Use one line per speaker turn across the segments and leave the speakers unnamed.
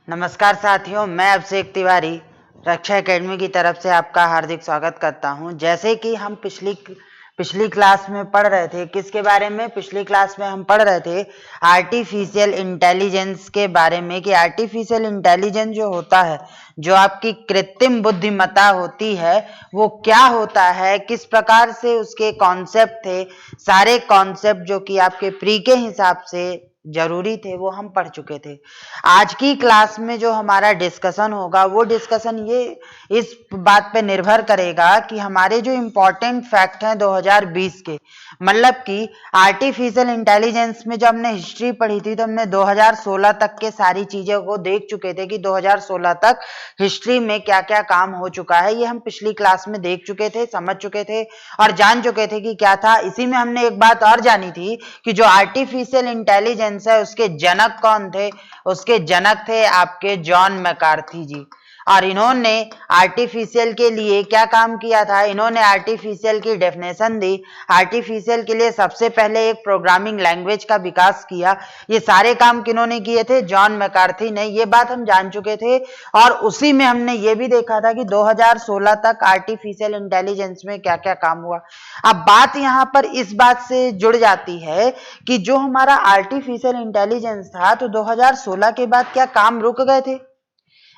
नमस्कार साथियों, मैं अभिषेक तिवारी रक्षा एकेडमी की तरफ से आपका हार्दिक स्वागत करता हूं। जैसे कि हम पिछली क्लास में पढ़ रहे थे, किसके बारे में? पिछली क्लास में हम पढ़ रहे थे आर्टिफिशियल इंटेलिजेंस के बारे में कि आर्टिफिशियल इंटेलिजेंस जो होता है, जो आपकी कृत्रिम बुद्धिमत्ता होती है, वो क्या होता है, किस प्रकार से उसके कॉन्सेप्ट थे, सारे कॉन्सेप्ट जो कि आपके प्री के हिसाब से जरूरी थे वो हम पढ़ चुके थे। आज की क्लास में जो हमारा डिस्कशन होगा वो डिस्कशन ये इस बात पे निर्भर करेगा कि हमारे जो इम्पोर्टेंट फैक्ट हैं 2020 के, मतलब कि आर्टिफिशियल इंटेलिजेंस में जब हमने हिस्ट्री पढ़ी थी तो हमने 2016 तक के सारी चीजों को देख चुके थे कि 2016 तक हिस्ट्री में क्या क्या काम हो चुका है। ये हम पिछली क्लास में देख चुके थे, समझ चुके थे और जान चुके थे कि क्या था। इसी में हमने एक बात और जानी थी कि जो आर्टिफिशियल इंटेलिजेंस है उसके जनक कौन थे? उसके जनक थे आपके जॉन मैकार्थी जी। और इन्होंने आर्टिफिशियल के लिए क्या काम किया था? इन्होंने आर्टिफिशियल की डेफिनेशन दी, आर्टिफिशियल के लिए सबसे पहले एक प्रोग्रामिंग लैंग्वेज का विकास किया। ये सारे काम किन्होंने किए थे? जॉन मैकार्थी ने। ये बात हम जान चुके थे और उसी में हमने ये भी देखा था कि 2016 तक आर्टिफिशियल इंटेलिजेंस में क्या क्या काम हुआ। अब बात यहाँ पर इस बात से जुड़ जाती है कि जो हमारा आर्टिफिशियल इंटेलिजेंस था, तो 2016 के बाद क्या काम रुक गए थे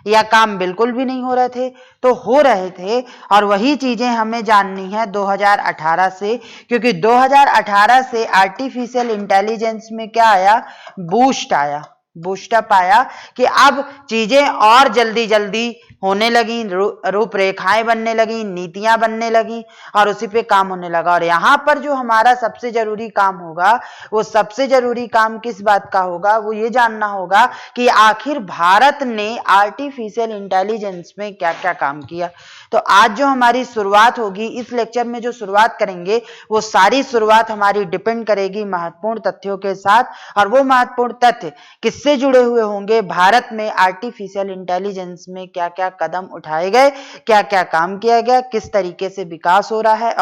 या काम बिल्कुल भी नहीं हो रहे थे? तो हो रहे थे और वही चीजें हमें जाननी है 2018 से, क्योंकि 2018 से आर्टिफिशियल इंटेलिजेंस में क्या आया? बूस्टअप आया कि अब चीजें और जल्दी जल्दी होने लगी, रूपरेखाएं बनने लगी, नीतियां बनने लगी और उसी पे काम होने लगा। और यहाँ पर जो हमारा सबसे जरूरी काम होगा, वो सबसे जरूरी काम किस बात का होगा? वो ये जानना होगा कि आखिर भारत ने आर्टिफिशियल इंटेलिजेंस में क्या क्या काम किया। तो आज जो हमारी शुरुआत होगी, इस लेक्चर में जो शुरुआत करेंगे, वो सारी शुरुआत हमारी डिपेंड करेगी महत्वपूर्ण तथ्यों के साथ। और वो महत्वपूर्ण तथ्य किससे जुड़े हुए होंगे? भारत में आर्टिफिशियल इंटेलिजेंस में क्या क्या कदम उठाए गए, क्या क्या काम किया गया, किस तरीके से विकास हो रहा है।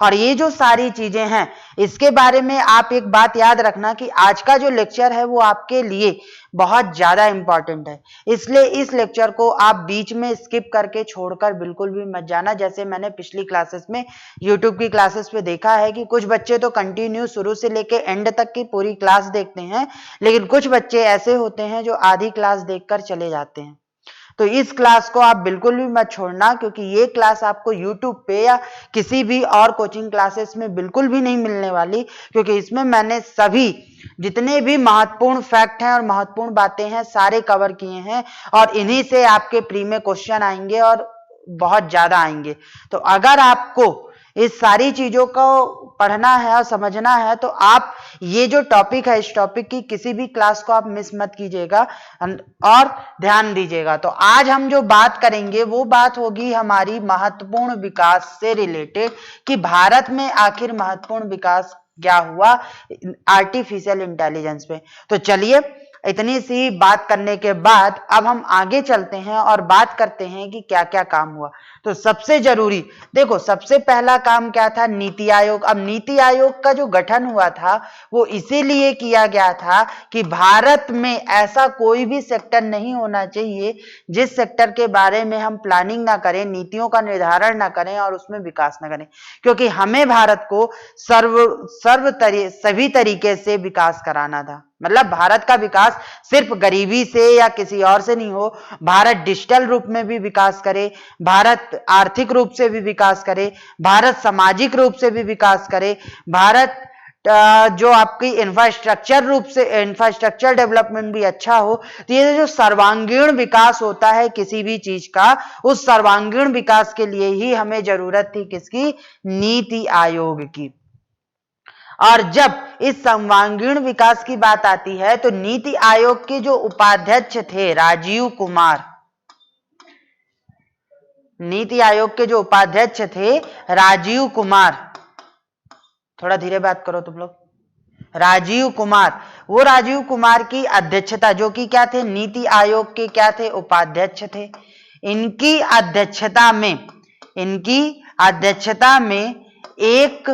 और ये जो सारी चीजें हैं, इसके बारे में आप एक बात याद रखना कि आज का जो लेक्चर है वो आपके लिए बहुत ज्यादा इंपॉर्टेंट है। इसलिए इस लेक्चर को आप बीच में स्किप करके छोड़कर बिल्कुल भी मत जाना। जैसे मैंने पिछली क्लासेस में, यूट्यूब की क्लासेस पे देखा है कि कुछ बच्चे तो कंटिन्यू शुरू से लेके एंड तक की पूरी क्लास देखते हैं, लेकिन कुछ बच्चे ऐसे होते हैं जो आधी क्लास देखकर चले जाते हैं। तो इस क्लास को आप बिल्कुल भी मत छोड़ना, क्योंकि ये क्लास आपको YouTube पे या किसी भी और कोचिंग क्लासेस में बिल्कुल भी नहीं मिलने वाली, क्योंकि इसमें मैंने सभी जितने भी महत्वपूर्ण फैक्ट हैं और महत्वपूर्ण बातें हैं सारे कवर किए हैं और इन्हीं से आपके प्री में क्वेश्चन आएंगे और बहुत ज्यादा आएंगे। तो अगर आपको इस सारी चीजों को पढ़ना है और समझना है तो आप ये जो टॉपिक है, इस टॉपिक की किसी भी क्लास को आप मिस मत कीजिएगा और ध्यान दीजिएगा। तो आज हम जो बात करेंगे वो बात होगी हमारी महत्वपूर्ण विकास से रिलेटेड, कि भारत में आखिर महत्वपूर्ण विकास क्या हुआ आर्टिफिशियल इंटेलिजेंस में। तो चलिए, इतनी सी बात करने के बाद अब हम आगे चलते हैं और बात करते हैं कि क्या क्या काम हुआ। तो सबसे जरूरी देखो, सबसे पहला काम क्या था? नीति आयोग। अब नीति आयोग का जो गठन हुआ था वो इसीलिए किया गया था कि भारत में ऐसा कोई भी सेक्टर नहीं होना चाहिए जिस सेक्टर के बारे में हम प्लानिंग ना करें, नीतियों का निर्धारण ना करें और उसमें विकास ना करें, क्योंकि हमें भारत को सभी तरीके से विकास कराना था। मतलब भारत का विकास सिर्फ गरीबी से या किसी और से नहीं हो, भारत डिजिटल रूप में भी विकास करे, भारत आर्थिक रूप से भी विकास करे, भारत सामाजिक रूप से भी विकास करे, भारत जो आपकी इंफ्रास्ट्रक्चर डेवलपमेंट भी अच्छा हो। तो ये जो सर्वांगीण विकास होता है किसी भी चीज का, उस सर्वांगीण विकास के लिए ही हमें जरूरत थी किसकी? नीति आयोग की। और जब इस सर्वांगीण विकास की बात आती है तो नीति आयोग के जो उपाध्यक्ष थे राजीव कुमार, नीति आयोग के जो उपाध्यक्ष थे राजीव कुमार, थोड़ा धीरे बात करो तुम लोग, राजीव कुमार, वो राजीव कुमार की अध्यक्षता, जो कि क्या थे? नीति आयोग के क्या थे? उपाध्यक्ष थे। इनकी अध्यक्षता में एक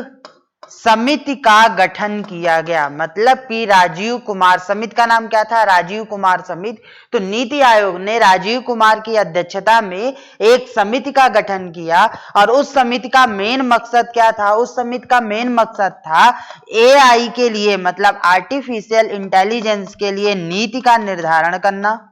समिति का गठन किया गया। मतलब कि राजीव कुमार, समिति का नाम क्या था? राजीव कुमार समिति। तो नीति आयोग ने राजीव कुमार की अध्यक्षता में एक समिति का गठन किया और उस समिति का मेन मकसद क्या था? उस समिति का मेन मकसद था एआई के लिए, मतलब आर्टिफिशियल इंटेलिजेंस के लिए नीति का निर्धारण करना,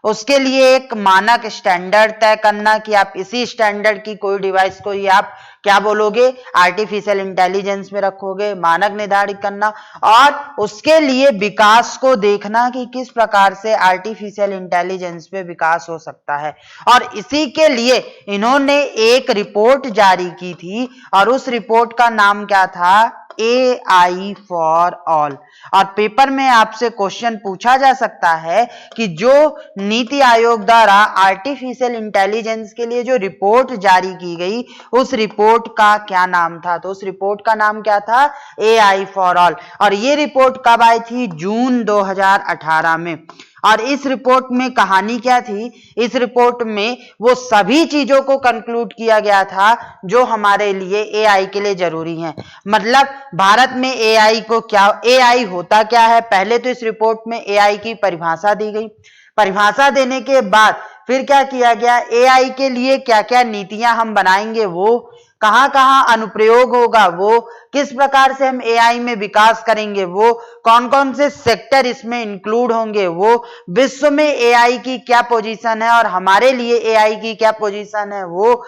उसके लिए एक मानक स्टैंडर्ड तय करना कि आप इसी स्टैंडर्ड की कोई डिवाइस को ही आप क्या बोलोगे? आर्टिफिशियल इंटेलिजेंस में रखोगे, मानक निर्धारित करना, और उसके लिए विकास को देखना कि किस प्रकार से आर्टिफिशियल इंटेलिजेंस पे विकास हो सकता है। और इसी के लिए इन्होंने एक रिपोर्ट जारी की थी और उस रिपोर्ट का नाम क्या था? AI for all. और पेपर में आपसे क्वेश्चन पूछा जा सकता है कि जो नीति आयोग द्वारा आर्टिफिशियल इंटेलिजेंस के लिए जो रिपोर्ट जारी की गई, उस रिपोर्ट का क्या नाम था? तो उस रिपोर्ट का नाम क्या था? AI for all. और ये रिपोर्ट कब आई थी? जून 2018 में। और इस रिपोर्ट में कहानी क्या थी? इस रिपोर्ट में वो सभी चीजों को कंक्लूड किया गया था जो हमारे लिए एआई के लिए जरूरी है। मतलब भारत में एआई को क्या, एआई होता क्या है? पहले तो इस रिपोर्ट में एआई की परिभाषा दी गई। परिभाषा देने के बाद फिर क्या किया गया? एआई के लिए क्या क्या नीतियां हम बनाएंगे, वो कहां कहां अनुप्रयोग होगा, वो किस प्रकार से हम एआई में विकास करेंगे, वो कौन कौन से सेक्टर इसमें इंक्लूड होंगे, वो विश्व में एआई की क्या पोजीशन है और हमारे लिए एआई की क्या पोजीशन है, वो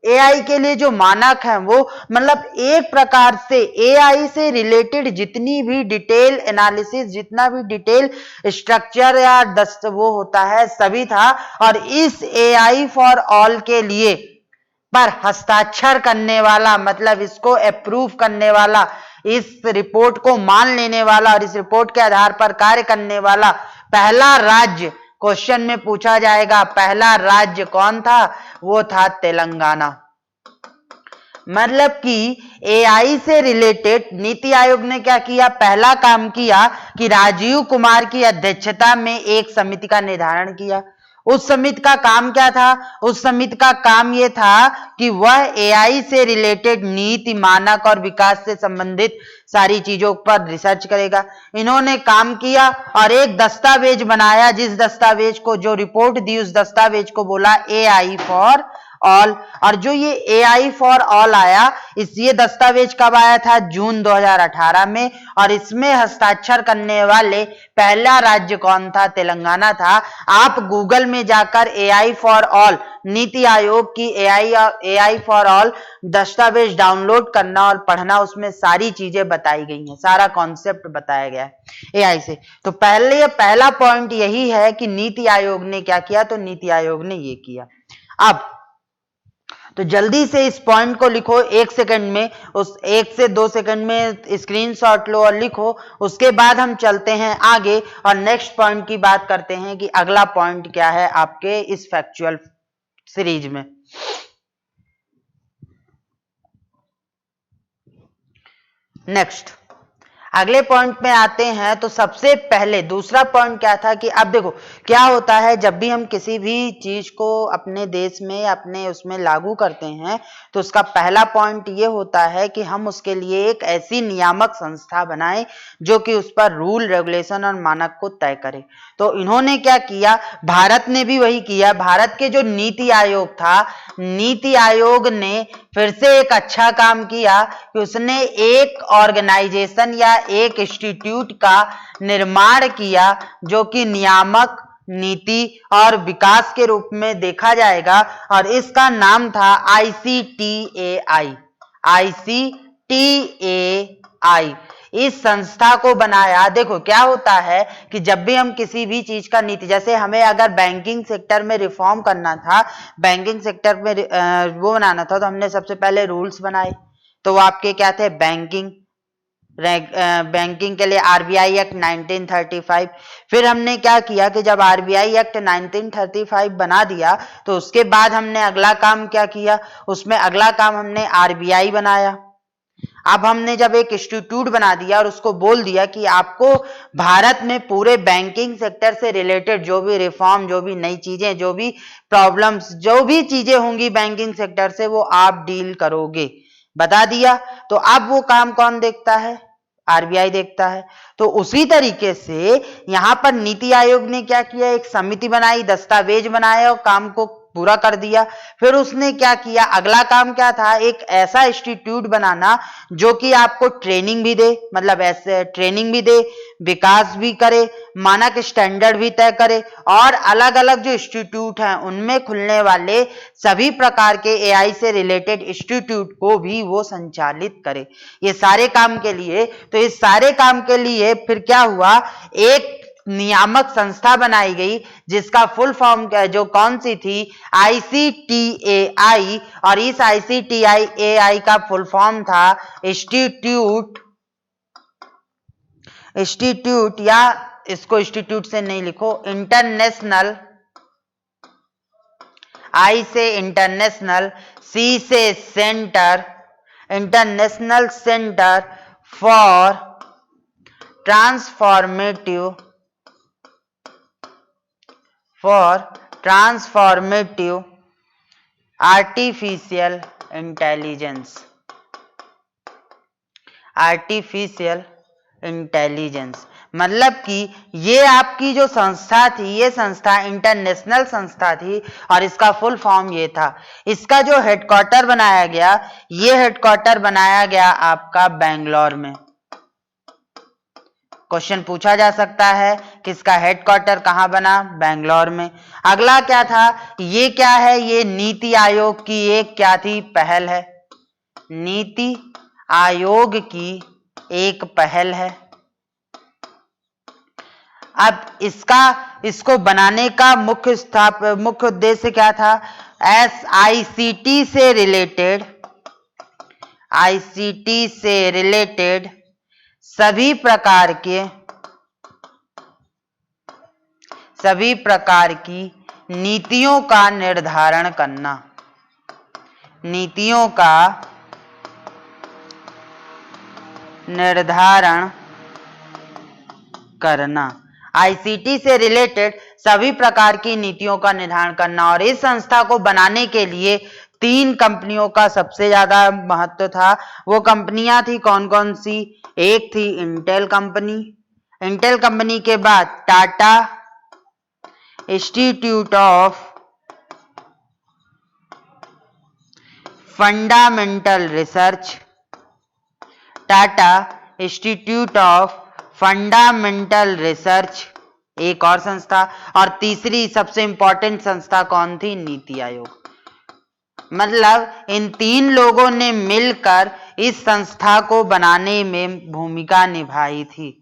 एआई के लिए जो मानक है वो, मतलब एक प्रकार से एआई से रिलेटेड जितनी भी डिटेल एनालिसिस, जितना भी डिटेल स्ट्रक्चर या वो होता है, सभी था। और इस एआई फॉर ऑल के लिए पर हस्ताक्षर करने वाला, मतलब इसको अप्रूव करने वाला, इस रिपोर्ट को मान लेने वाला और इस रिपोर्ट के आधार पर कार्य करने वाला पहला राज्य क्वेश्चन में पूछा जाएगा, पहला राज्य कौन था? वो था तेलंगाना। मतलब कि एआई से रिलेटेड नीति आयोग ने क्या किया? पहला काम किया कि राजीव कुमार की अध्यक्षता में एक समिति का निर्धारण किया। उस समिति का काम क्या था? उस समिति का काम यह था कि वह एआई से रिलेटेड नीति, मानक और विकास से संबंधित सारी चीजों पर रिसर्च करेगा। इन्होंने काम किया और एक दस्तावेज बनाया, जिस दस्तावेज को, जो रिपोर्ट दी, उस दस्तावेज को बोला एआई फॉर ऑल। और जो ये एआई फॉर ऑल आया, ये दस्तावेज कब आया था? जून 2018 में। और इसमें हस्ताक्षर करने वाले पहला राज्य कौन था? तेलंगाना था। आप गूगल में जाकर AI for all, NITI Aayog की एआई फॉर ऑल दस्तावेज डाउनलोड करना और पढ़ना, उसमें सारी चीजें बताई गई हैं, सारा कॉन्सेप्ट बताया गया है एआई से। तो पहला पॉइंट यही है कि नीति आयोग ने क्या किया? तो नीति आयोग ने ये किया। अब तो जल्दी से इस पॉइंट को लिखो 1 सेकंड में, उस 1 से 2 सेकंड में स्क्रीनशॉट लो और लिखो। उसके बाद हम चलते हैं आगे और नेक्स्ट पॉइंट की बात करते हैं कि अगला पॉइंट क्या है आपके इस फैक्चुअल सीरीज में। नेक्स्ट अगले पॉइंट में आते हैं। तो सबसे पहले दूसरा पॉइंट क्या था कि अब देखो क्या होता है, जब भी हम किसी भी चीज को अपने देश में, अपने उसमें लागू करते हैं, तो उसका पहला पॉइंट ये होता है कि हम उसके लिए एक ऐसी नियामक संस्था बनाएं जो कि उस पर रूल, रेगुलेशन और मानक को तय करे। तो इन्होंने क्या किया? भारत ने भी वही किया। भारत के जो नीति आयोग था, नीति आयोग ने फिर से एक अच्छा काम किया कि उसने एक ऑर्गेनाइजेशन या एक इंस्टीट्यूट का निर्माण किया जो कि नियामक, नीति और विकास के रूप में देखा जाएगा। और इसका नाम था ICTAI। ICTAI इस संस्था को बनाया। देखो क्या होता है कि जब भी हम किसी भी चीज का नीति, जैसे हमें अगर बैंकिंग सेक्टर में रिफॉर्म करना था, बैंकिंग सेक्टर में वो बनाना था, तो हमने सबसे पहले रूल्स बनाए। तो वो आपके क्या थे? बैंकिंग के लिए आरबीआई एक्ट 1935। फिर हमने क्या किया कि जब आरबीआई एक्ट 1935 बना दिया, तो उसके बाद हमने अगला काम क्या किया? उसमें अगला काम हमने आरबीआई बनाया। अब हमने जब एक इंस्टीट्यूट बना दिया और उसको बोल दिया कि आपको भारत में पूरे बैंकिंग सेक्टर से रिलेटेड जो भी रिफॉर्म, जो भी नई चीजें, जो भी प्रॉब्लम्स, जो भी चीजें होंगी बैंकिंग सेक्टर से, वो आप डील करोगे। बता दिया। तो अब वो काम कौन देखता है? आरबीआई देखता है। तो उसी तरीके से यहां पर नीति आयोग ने क्या किया, एक समिति बनाई, दस्तावेज बनाया और काम को पूरा कर दिया। फिर उसने क्या किया, अगला काम क्या था, एक ऐसा इंस्टीट्यूट बनाना जो कि आपको ट्रेनिंग भी दे, मतलब ऐसे ट्रेनिंग भी दे, विकास भी करे, मानक स्टैंडर्ड भी तय करे, और अलग अलग जो इंस्टीट्यूट हैं उनमें खुलने वाले सभी प्रकार के एआई से रिलेटेड इंस्टीट्यूट को भी वो संचालित करे। ये सारे काम के लिए, तो इस सारे काम के लिए फिर क्या हुआ, एक नियामक संस्था बनाई गई जिसका फुल फॉर्म जो कौन सी थी, ICTAI, और इस ICTAI का फुल फॉर्म था इंस्टीट्यूट, या इसको इंस्टीट्यूट से नहीं लिखो, इंटरनेशनल, I से इंटरनेशनल, C से centre, international centre for transformative artificial intelligence. मतलब कि ये आपकी जो संस्था थी, ये संस्था इंटरनेशनल संस्था थी और इसका फुल फॉर्म ये था। इसका जो हेडक्वार्टर बनाया गया, ये हेडक्वार्टर बनाया गया आपका बेंगलोर में। क्वेश्चन पूछा जा सकता है कि इसका हेडक्वार्टर कहां बना, बेंगलोर में। अगला क्या था, ये क्या है, ये नीति आयोग की एक क्या थी, पहल है। नीति आयोग की एक पहल है। अब इसको बनाने का मुख्य उद्देश्य क्या था, आईसीटी से रिलेटेड सभी प्रकार की नीतियों का निर्धारण करना, आईसीटी से रिलेटेड सभी प्रकार की नीतियों का निर्धारण करना। और इस संस्था को बनाने के लिए 3 कंपनियों का सबसे ज्यादा महत्व था। वो कंपनियां थी कौन कौन सी, एक थी इंटेल कंपनी के बाद Tata institute of fundamental research, एक और संस्था, और तीसरी सबसे इंपॉर्टेंट संस्था कौन थी, नीति आयोग। मतलब इन 3 लोगों ने मिलकर इस संस्था को बनाने में भूमिका निभाई थी।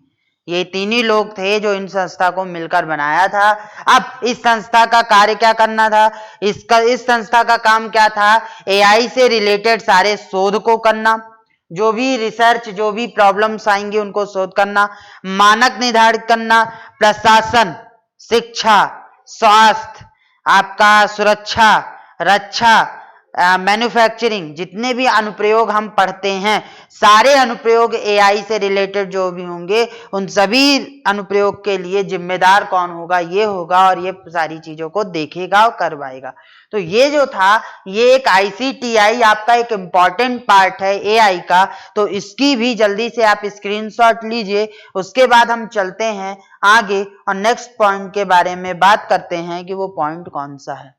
ये 3 ही लोग थे जो इन संस्था को मिलकर बनाया था। अब इस संस्था का कार्य क्या करना था, इस संस्था का काम क्या था, एआई से रिलेटेड सारे शोध को करना, जो भी रिसर्च, जो भी प्रॉब्लम्स आएंगे उनको शोध करना, मानक निर्धारित करना, प्रशासन, शिक्षा, स्वास्थ्य, आपका सुरक्षा, रक्षा, मैन्युफैक्चरिंग, जितने भी अनुप्रयोग हम पढ़ते हैं, सारे अनुप्रयोग एआई से रिलेटेड जो भी होंगे, उन सभी अनुप्रयोग के लिए जिम्मेदार कौन होगा, ये होगा, और ये सारी चीजों को देखेगा और करवाएगा। तो ये जो था, ये एक आईसीटीआई आपका एक इंपॉर्टेंट पार्ट है एआई का। तो इसकी भी जल्दी से आप स्क्रीनशॉट लीजिए। उसके बाद हम चलते हैं आगे और नेक्स्ट पॉइंट के बारे में बात करते हैं कि वो पॉइंट कौन सा है।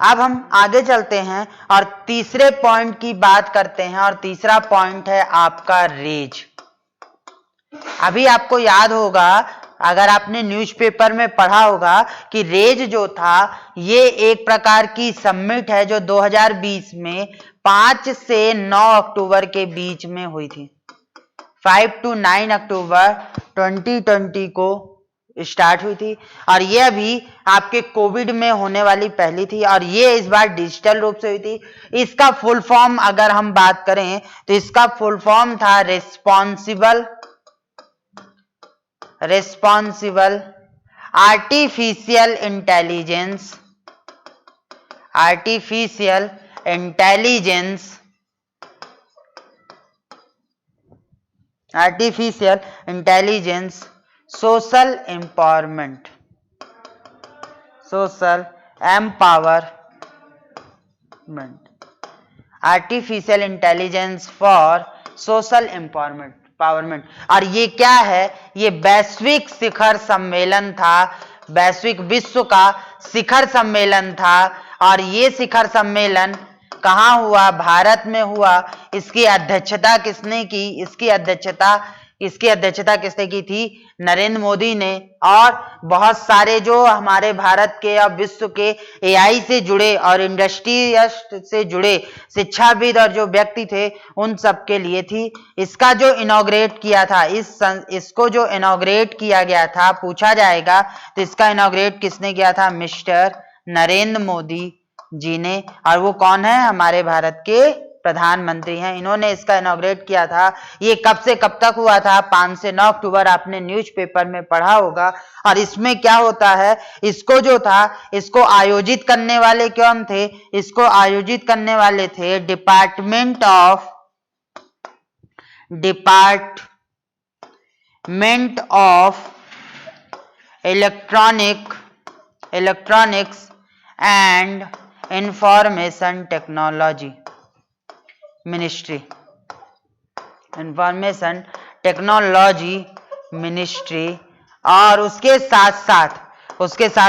अब हम आगे चलते हैं और तीसरे पॉइंट की बात करते हैं, और तीसरा पॉइंट है आपका रेज। अभी आपको याद होगा, अगर आपने न्यूज़पेपर में पढ़ा होगा कि रेज जो था, ये एक प्रकार की समिट है जो 2020 में 5 से 9 अक्टूबर के बीच में हुई थी। 5 to 9 अक्टूबर 2020 को स्टार्ट हुई थी, और ये अभी आपके कोविड में होने वाली पहली थी, और ये इस बार डिजिटल रूप से हुई थी। इसका फुल फॉर्म अगर हम बात करें तो इसका फुल फॉर्म था responsible, artificial intelligence, responsible, artificial intelligence, responsible, artificial intelligence, responsible, artificial intelligence artificial intelligence, social empowerment, artificial intelligence for social empowerment. और ये क्या है? ये वैश्विक शिखर सम्मेलन था, वैश्विक विश्व का शिखर सम्मेलन था। और ये शिखर सम्मेलन कहाँ हुआ? भारत में हुआ। इसकी अध्यक्षता किसने की? इसकी अध्यक्षता किसने की थी? नरेंद्र मोदी ने। और बहुत सारे जो हमारे भारत के और विश्व के एआई से जुड़े और इंडस्ट्री से जुड़े शिक्षाविद और जो व्यक्ति थे उन सब के लिए थी। इसका जो इनॉग्रेट किया था, इसको जो इनॉग्रेट किया गया था, पूछा जाएगा तो इसका इनॉग्रेट किसने किया था? मिस्टर नरेंद्र मोदी जी ने। और वो कौन है? हमारे भारत के प्रधानमंत्री हैं। इन्होंने इसका इनॉग्रेट किया था। ये कब से कब तक हुआ था? 5 से 9 अक्टूबर। आपने न्यूज़पेपर में पढ़ा होगा। और इसमें क्या होता है? इसको जो था, इसको आयोजित करने वाले कौन थे? इसको आयोजित करने वाले थे department of electronics and information technology ministry, information technology ministry. और उसके साथ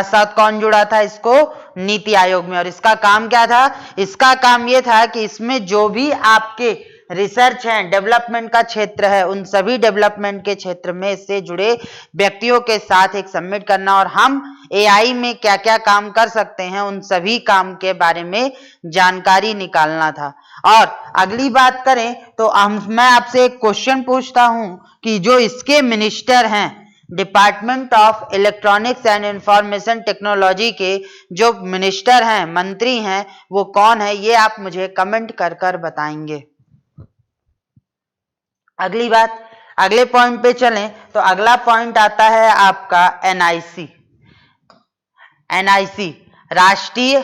साथ कौन जुड़ा था? इसको नीति आयोग में। और इसका काम क्या था? इसका काम ये था कि इसमें जो भी आपके रिसर्च है, डेवलपमेंट का क्षेत्र है, उन सभी डेवलपमेंट के क्षेत्र में से जुड़े व्यक्तियों के साथ एक सबमिट करना और हम एआई में क्या क्या काम कर सकते हैं उन सभी काम के बारे में जानकारी निकालना था। और अगली बात करें तो मैं आपसे एक क्वेश्चन पूछता हूं कि जो इसके मिनिस्टर हैं, department of electronics and information technology के जो मिनिस्टर हैं, मंत्री हैं, वो कौन है? ये आप मुझे कमेंट कर कर बताएंगे। अगली बात, अगले पॉइंट पे चलें तो अगला पॉइंट आता है आपका एनआईसी। राष्ट्रीय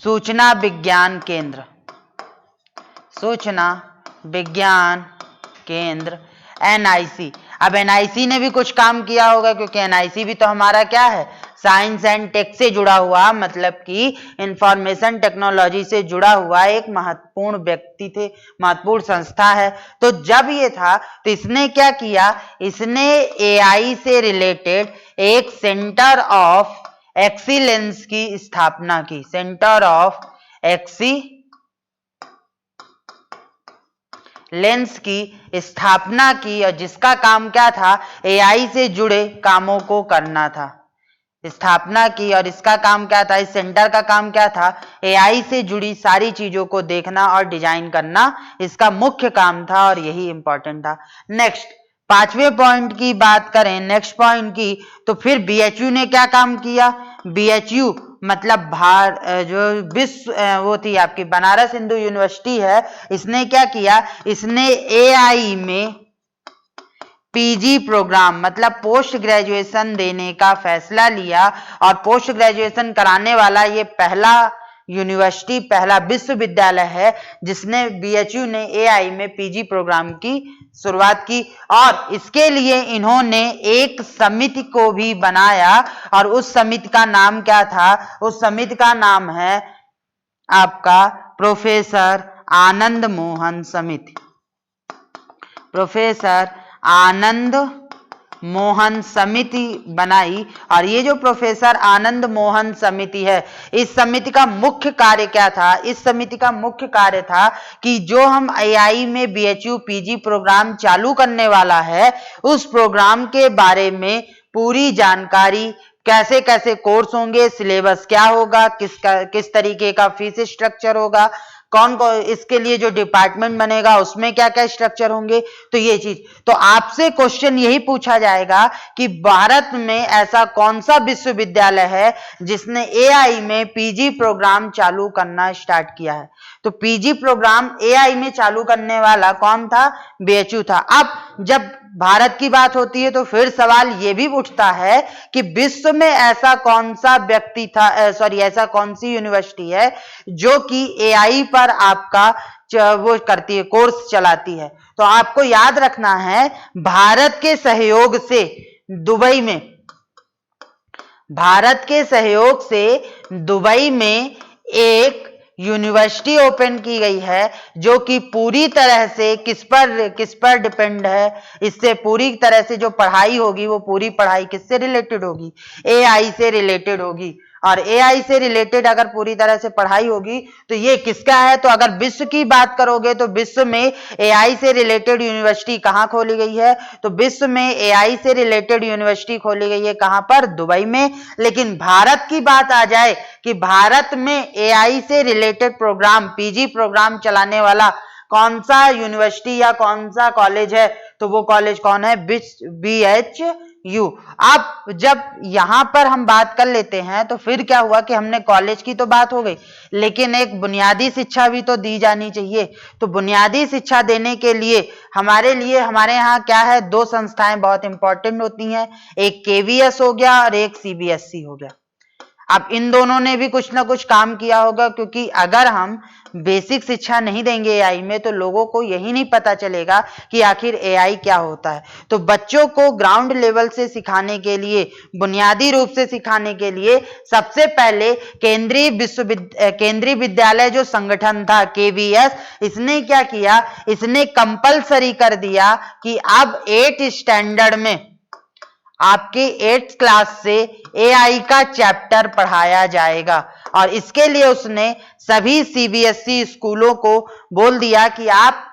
सूचना विज्ञान केंद्र, एनआईसी। अब एनआईसी ने भी कुछ काम किया होगा क्योंकि एनआईसी भी तो हमारा क्या है? साइंस एंड टेक से जुड़ा हुआ, मतलब कि इंफॉर्मेशन टेक्नोलॉजी से जुड़ा हुआ एक महत्वपूर्ण व्यक्ति थे, महत्वपूर्ण संस्था है। तो जब ये था तो इसने क्या किया? इसने एआई से रिलेटेड एक सेंटर ऑफ एक्सीलेंस की स्थापना की, सेंटर ऑफ एक्सीलेंस की स्थापना की। और जिसका काम क्या था? एआई से जुड़े कामों को करना था, स्थापना की। और इसका काम क्या था? इस सेंटर का काम क्या था? एआई से जुड़ी सारी चीजों को देखना और डिजाइन करना इसका मुख्य काम था और यही इंपॉर्टेंट था। नेक्स्ट, 5वें पॉइंट की बात करें, नेक्स्ट पॉइंट की, तो फिर बीएचयू ने क्या काम किया? बीएचयू मतलब जो विश्व वो थी आपकी बनारस हिंदू यूनिवर्सिटी है, इसने क्या किया? इसने एआई में पीजी प्रोग्राम मतलब पोस्ट ग्रेजुएशन देने का फैसला लिया। और पोस्ट ग्रेजुएशन कराने वाला ये पहला यूनिवर्सिटी, पहला विश्वविद्यालय है जिसने बीएचयू ने एआई में पीजी प्रोग्राम की शुरुआत की। और इसके लिए इन्होंने एक समिति को भी बनाया और उस समिति का नाम क्या था? उस समिति का नाम है आपका प्रोफेसर आनंद मोहन समिति, प्रोफेसर आनंद मोहन समिति बनाई। और ये जो प्रोफेसर आनंद मोहन समिति है, इस समिति का मुख्य कार्य क्या था? इस समिति का मुख्य कार्य था कि जो हम एआई में बीएचयू पीजी प्रोग्राम चालू करने वाला है, उस प्रोग्राम के बारे में पूरी जानकारी, कैसे कैसे कोर्स होंगे, सिलेबस क्या होगा, किस तरीके का फीस स्ट्रक्चर होगा, कौन कौन इसके लिए जो डिपार्टमेंट बनेगा उसमें क्या क्या स्ट्रक्चर होंगे, तो ये चीज। तो आपसे क्वेश्चन यही पूछा जाएगा कि भारत में ऐसा कौन सा विश्वविद्यालय है जिसने एआई में पीजी प्रोग्राम चालू करना स्टार्ट किया है? तो पीजी प्रोग्राम एआई में चालू करने वाला कौन था? बीएचयू था। अब जब भारत की बात होती है तो फिर सवाल ये भी उठता है कि विश्व में ऐसा कौन सा व्यक्ति था, ऐसा कौन सी यूनिवर्सिटी है जो कि एआई पर आपका वो करती है, कोर्स चलाती है। तो आपको याद रखना है, भारत के सहयोग से दुबई में एक यूनिवर्सिटी ओपन की गई है जो कि पूरी तरह से किस पर डिपेंड है, इससे पूरी तरह से जो पढ़ाई होगी वो पूरी पढ़ाई किससे रिलेटेड होगी, एआई से रिलेटेड होगी। और एआई से रिलेटेड अगर पूरी तरह से पढ़ाई होगी तो ये किसका है, तो अगर विश्व की बात करोगे तो विश्व में एआई से रिलेटेड यूनिवर्सिटी कहाँ खोली गई है, तो विश्व में एआई से रिलेटेड यूनिवर्सिटी खोली गई है कहाँ पर, दुबई में। लेकिन भारत की बात आ जाए कि भारत में एआई से रिलेटेड प्रोग्राम, पीजी प्रोग्राम चलाने वाला कौन सा यूनिवर्सिटी या कौन सा कॉलेज है, तो वो कॉलेज कौन है, BHU। अब जब यहां पर हम बात कर लेते हैं तो फिर क्या हुआ कि हमने कॉलेज की तो बात हो गई, लेकिन एक बुनियादी शिक्षा भी तो दी जानी चाहिए। तो बुनियादी शिक्षा देने के लिए हमारे यहाँ क्या है, दो संस्थाएं बहुत इंपॉर्टेंट होती हैं, एक KVS हो गया और एक CBSE हो गया। अब इन दोनों ने भी कुछ ना कुछ काम किया होगा, क्योंकि अगर हम बेसिक शिक्षा नहीं देंगे एआई में तो लोगों को यही नहीं पता चलेगा कि आखिर एआई क्या होता है। तो बच्चों को ग्राउंड लेवल से सिखाने के लिए, बुनियादी रूप से सिखाने के लिए सबसे पहले केंद्रीय विद्यालय जो संगठन था KVS, इसने क्या किया, इसने कंपलसरी कर दिया कि अब 8th स्टैंडर्ड में आपके 8th क्लास से एआई का चैप्टर पढ़ाया जाएगा। और इसके लिए उसने सभी CBSE स्कूलों को बोल दिया कि आप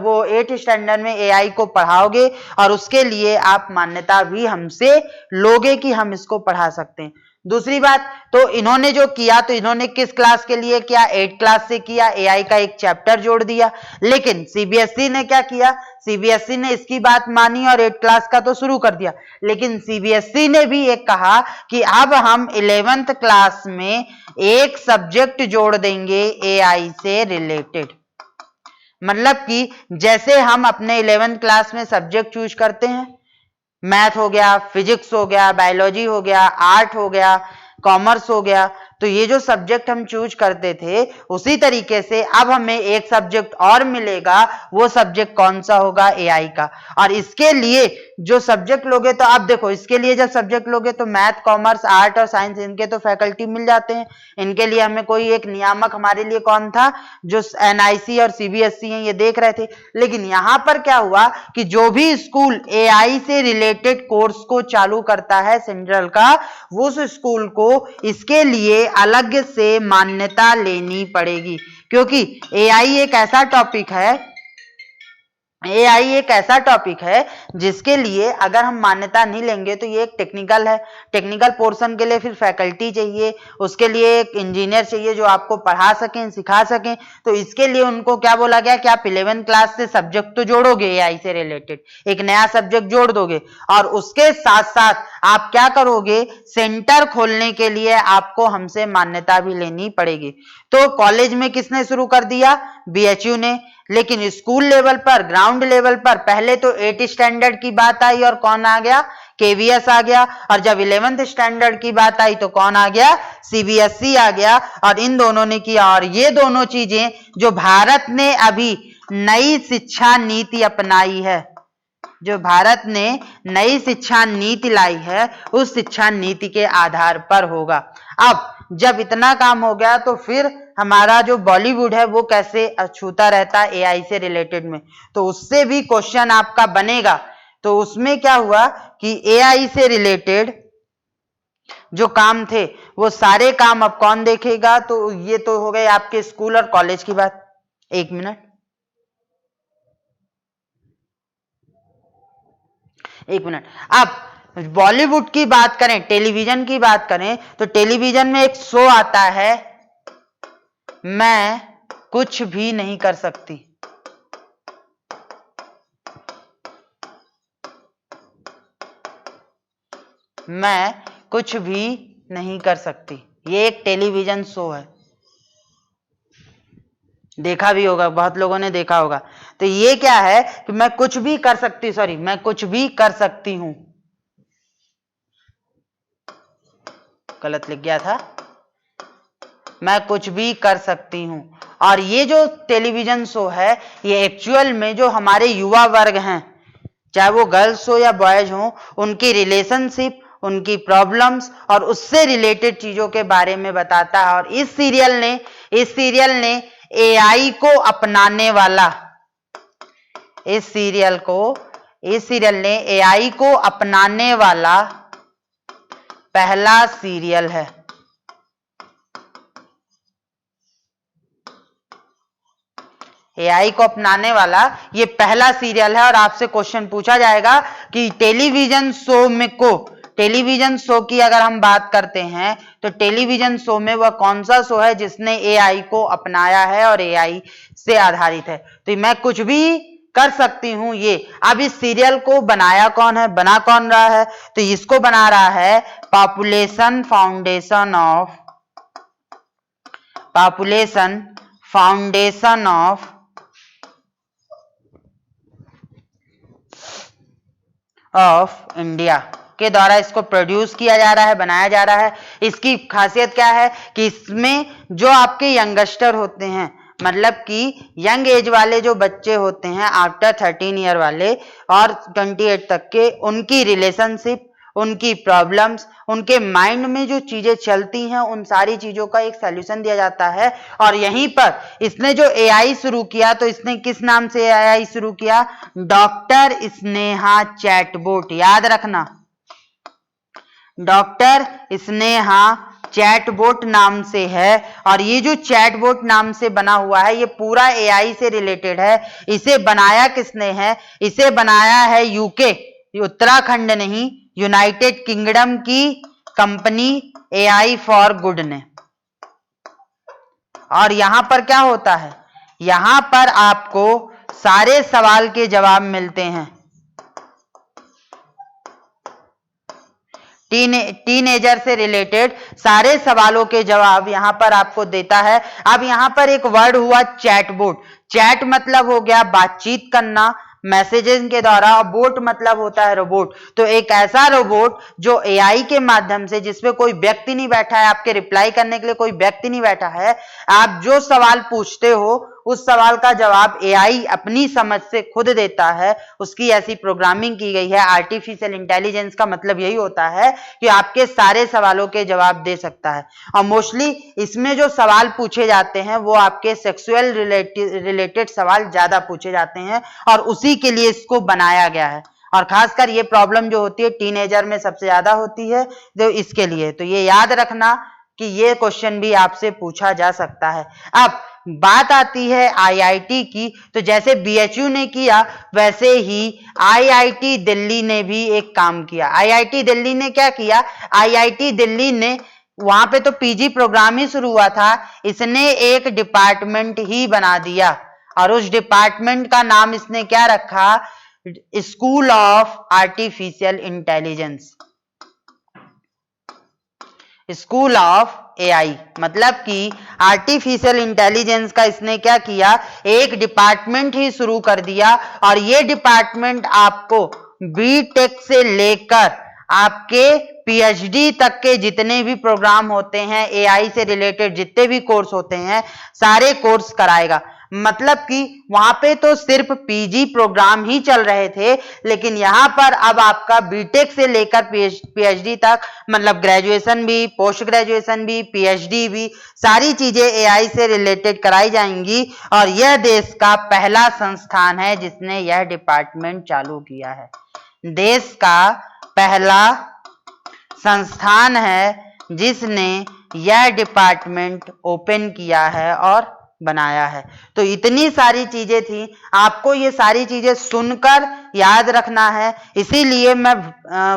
वो 8th स्टैंडर्ड में एआई को पढ़ाओगे और उसके लिए आप मान्यता भी हमसे लोगे कि हम इसको पढ़ा सकते हैं। दूसरी बात, तो इन्होंने जो किया, तो इन्होंने किस क्लास के लिए किया, 8th क्लास से किया, एआई का एक चैप्टर जोड़ दिया। लेकिन CBSE ने क्या किया, CBSE ने इसकी बात मानी और 8th क्लास का तो शुरू कर दिया, लेकिन CBSE ने भी एक कहा कि अब हम 11th क्लास में एक सब्जेक्ट जोड़ देंगे एआई से रिलेटेड। मतलब कि जैसे हम अपने 11th क्लास में सब्जेक्ट चूज करते हैं, मैथ हो गया, फिजिक्स हो गया, बायोलॉजी हो गया, आर्ट हो गया, कॉमर्स हो गया, तो ये जो सब्जेक्ट हम चूज करते थे उसी तरीके से अब हमें एक सब्जेक्ट और मिलेगा। वो सब्जेक्ट कौन सा होगा, एआई का। और इसके लिए जो सब्जेक्ट लोगे, तो आप देखो, इसके लिए जब सब्जेक्ट लोगे तो मैथ, कॉमर्स, आर्ट और साइंस, इनके तो फैकल्टी मिल जाते हैं। इनके लिए हमें कोई एक नियामक हमारे लिए कौन था, जो NIC और CBSE हैं, ये देख रहे थे। लेकिन यहां पर क्या हुआ कि जो भी स्कूल एआई से रिलेटेड कोर्स को चालू करता है सेंट्रल का, वो उस स्कूल को इसके लिए अलग से मान्यता लेनी पड़ेगी, क्योंकि एआई एक ऐसा टॉपिक है जिसके लिए अगर हम मान्यता नहीं लेंगे तो ये एक टेक्निकल पोर्शन के लिए फिर फैकल्टी चाहिए, उसके लिए एक इंजीनियर चाहिए जो आपको पढ़ा सकें, सिखा सकें। तो इसके लिए उनको क्या बोला गया कि आप 11th क्लास से सब्जेक्ट तो जोड़ोगे, एआई से रिलेटेड एक नया सब्जेक्ट जोड़ दोगे, और उसके साथ साथ आप क्या करोगे, सेंटर खोलने के लिए आपको हमसे मान्यता भी लेनी पड़ेगी। तो कॉलेज में किसने शुरू कर दिया, BHU ने। लेकिन स्कूल लेवल पर, ग्राउंड लेवल पर पहले तो 8th स्टैंडर्ड की बात आई और कौन आ गया, KVS आ गया। और जब 11th स्टैंडर्ड की बात आई तो कौन आ गया, CBSE आ गया। और इन दोनों ने किया, और ये दोनों चीजें जो भारत ने अभी नई शिक्षा नीति अपनाई है, जो भारत ने नई शिक्षा नीति लाई है, उस शिक्षा नीति के आधार पर होगा। अब जब इतना काम हो गया तो फिर हमारा जो बॉलीवुड है वो कैसे अछूता रहता है एआई से रिलेटेड में, तो उससे भी क्वेश्चन आपका बनेगा। तो उसमें क्या हुआ कि एआई से रिलेटेड जो काम थे वो सारे काम अब कौन देखेगा, तो ये तो हो गए आपके स्कूल और कॉलेज की बात। एक मिनट, अब बॉलीवुड की बात करें, टेलीविजन की बात करें, तो टेलीविजन में एक शो आता है, मैं कुछ भी नहीं कर सकती। मैं कुछ भी नहीं कर सकती, ये एक टेलीविजन शो है। देखा भी होगा, बहुत लोगों ने देखा होगा। तो ये क्या है कि मैं कुछ भी कर सकती, सॉरी, मैं कुछ भी कर सकती हूं, गलत लिख गया था, मैं कुछ भी कर सकती हूं। और ये जो टेलीविजन शो है, ये एक्चुअल में जो हमारे युवा वर्ग हैं, चाहे वो गर्ल्स हो या बॉयज हो, उनकी रिलेशनशिप, उनकी प्रॉब्लम्स और उससे रिलेटेड चीजों के बारे में बताता है। और इस सीरियल ने एआई को अपनाने वाला, इस सीरियल ने एआई को अपनाने वाला पहला सीरियल है। एआई को अपनाने वाला ये पहला सीरियल है। और आपसे क्वेश्चन पूछा जाएगा कि टेलीविजन शो की अगर हम बात करते हैं तो टेलीविजन शो में वह कौन सा शो है जिसने एआई को अपनाया है और एआई से आधारित है। तो मैं कुछ भी कर सकती हूं ये। अब इस सीरियल को बनाया कौन है, बना कौन रहा है? तो इसको बना रहा है पॉपुलेशन फाउंडेशन ऑफ इंडिया के द्वारा इसको प्रोड्यूस किया जा रहा है, बनाया जा रहा है। इसकी खासियत क्या है कि इसमें जो आपके यंगस्टर होते हैं, मतलब कि यंग एज वाले जो बच्चे होते हैं आफ्टर 13 ईयर वाले और 28 तक के, उनकी रिलेशनशिप, उनकी प्रॉब्लम्स, उनके माइंड में जो चीजें चलती हैं, उन सारी चीजों का एक सॉल्यूशन दिया जाता है। और यहीं पर इसने जो एआई शुरू किया, तो इसने किस नाम से एआई शुरू किया? Doctor Sneha chatbot. याद रखना, डॉक्टर स्नेहा चैटबॉट नाम से है। और ये जो चैटबॉट नाम से बना हुआ है, ये पूरा एआई से रिलेटेड है। इसे बनाया किसने है? इसे बनाया है यूके, उत्तराखंड नहीं, यूनाइटेड किंगडम की कंपनी एआई फॉर गुड ने। और यहां पर क्या होता है? यहां पर आपको सारे सवाल के जवाब मिलते हैं। टीनेजर से रिलेटेड सारे सवालों के जवाब यहां पर आपको देता है। अब यहां पर एक वर्ड हुआ चैटबॉट। चैट मतलब हो गया बातचीत करना मैसेजेस के द्वारा, बोट मतलब होता है रोबोट। तो एक ऐसा रोबोट जो एआई के माध्यम से, जिसपे कोई व्यक्ति नहीं बैठा है, आपके रिप्लाई करने के लिए कोई व्यक्ति नहीं बैठा है, आप जो सवाल पूछते हो उस सवाल का जवाब एआई अपनी समझ से खुद देता है। उसकी ऐसी प्रोग्रामिंग की गई है। आर्टिफिशियल इंटेलिजेंस का मतलब यही होता है कि आपके सारे सवालों के जवाब दे सकता है। और मोस्टली इसमें जो सवाल पूछे जाते हैं वो आपके सेक्सुअल रिलेटेड सवाल ज्यादा पूछे जाते हैं, और उसी के लिए इसको बनाया गया है। और खासकर ये प्रॉब्लम जो होती है टीनेजर में सबसे ज्यादा होती है, जो इसके लिए। तो ये याद रखना कि ये क्वेश्चन भी आपसे पूछा जा सकता है। अब बात आती है आईआईटी की। तो जैसे बीएचयू ने किया, वैसे ही आईआईटी दिल्ली ने भी एक काम किया। आईआईटी दिल्ली ने क्या किया? आईआईटी दिल्ली ने, वहां पे तो पीजी प्रोग्राम ही शुरू हुआ था, इसने एक डिपार्टमेंट ही बना दिया। और उस डिपार्टमेंट का नाम इसने क्या रखा? School of artificial intelligence, school of AI. मतलब कि आर्टिफिशियल इंटेलिजेंस का इसने क्या किया? एक डिपार्टमेंट ही शुरू कर दिया। और ये डिपार्टमेंट आपको बीटेक से लेकर आपके पीएचडी तक के जितने भी प्रोग्राम होते हैं, एआई से रिलेटेड जितने भी कोर्स होते हैं, सारे कोर्स कराएगा। मतलब कि वहां पे तो सिर्फ पीजी प्रोग्राम ही चल रहे थे, लेकिन यहां पर अब आपका बीटेक से लेकर पीएचडी तक, मतलब ग्रेजुएशन भी, पोस्ट ग्रेजुएशन भी, पीएचडी भी, सारी चीजें एआई से रिलेटेड कराई जाएंगी। और यह देश का पहला संस्थान है जिसने यह डिपार्टमेंट चालू किया है। देश का पहला संस्थान है जिसने यह डिपार्टमेंट ओपन किया है और बनाया है। तो इतनी सारी चीजें थी, आपको ये सारी चीजें सुनकर याद रखना है। इसीलिए मैं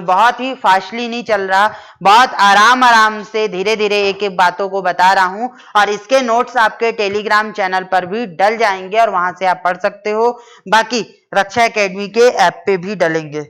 बहुत ही फास्टली नहीं चल रहा, बहुत आराम से धीरे धीरे एक एक बातों को बता रहा हूं। और इसके नोट्स आपके टेलीग्राम चैनल पर भी डल जाएंगे और वहां से आप पढ़ सकते हो। बाकी रक्षा एकेडमी के ऐप पे भी डलेंगे।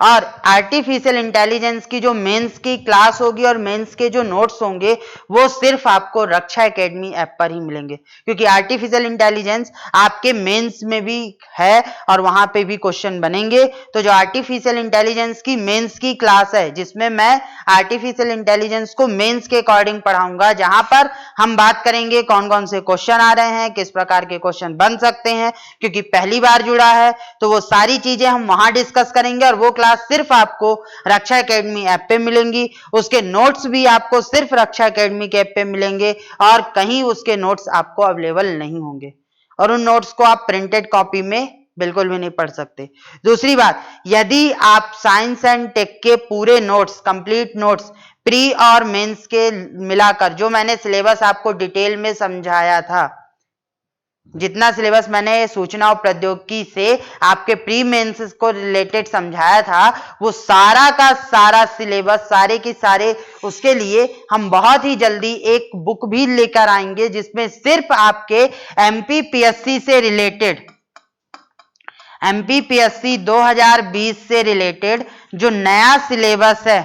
और आर्टिफिशियल इंटेलिजेंस की जो मेंस की क्लास होगी और मेंस के जो नोट्स होंगे वो सिर्फ आपको रक्षा एकेडमी ऐप पर ही मिलेंगे, क्योंकि आर्टिफिशियल इंटेलिजेंस आपके मेंस में भी है और वहां पे भी क्वेश्चन बनेंगे। तो जो आर्टिफिशियल इंटेलिजेंस की मेंस की क्लास है, जिसमें मैं आर्टिफिशियल इंटेलिजेंस को मेंस के अकॉर्डिंग पढ़ाऊंगा, जहां पर हम बात करेंगे कौन कौन से क्वेश्चन आ रहे हैं, किस प्रकार के क्वेश्चन बन सकते हैं, क्योंकि पहली बार जुड़ा है तो वो सारी चीजें हम वहां डिस्कस करेंगे और वो क्लास सिर्फ आपको रक्षा एकेडमी ऐप पे मिलेंगी। उसके नोट्स भी आपको सिर्फ रक्षा एकेडमी के ऐप पे मिलेंगे और कहीं उसके नोट्स आपको अवेलेबल नहीं होंगे, और उन नोट्स को आप प्रिंटेड कॉपी में बिल्कुल भी नहीं पढ़ सकते। दूसरी बात, यदि आप साइंस एंड टेक के पूरे नोट्स, कंप्लीट नोट्स प्री और मेंस के मिलाकर, जो मैंने सिलेबस आपको डिटेल में समझाया था, जितना सिलेबस मैंने सूचना और प्रौद्योगिकी से आपके प्री मेंस को रिलेटेड समझाया था, वो सारा का सारा सिलेबस, सारे के सारे, उसके लिए हम बहुत ही जल्दी एक बुक भी लेकर आएंगे जिसमें सिर्फ आपके एमपीपीएससी से रिलेटेड, एमपीपीएससी 2020 से रिलेटेड जो नया सिलेबस है,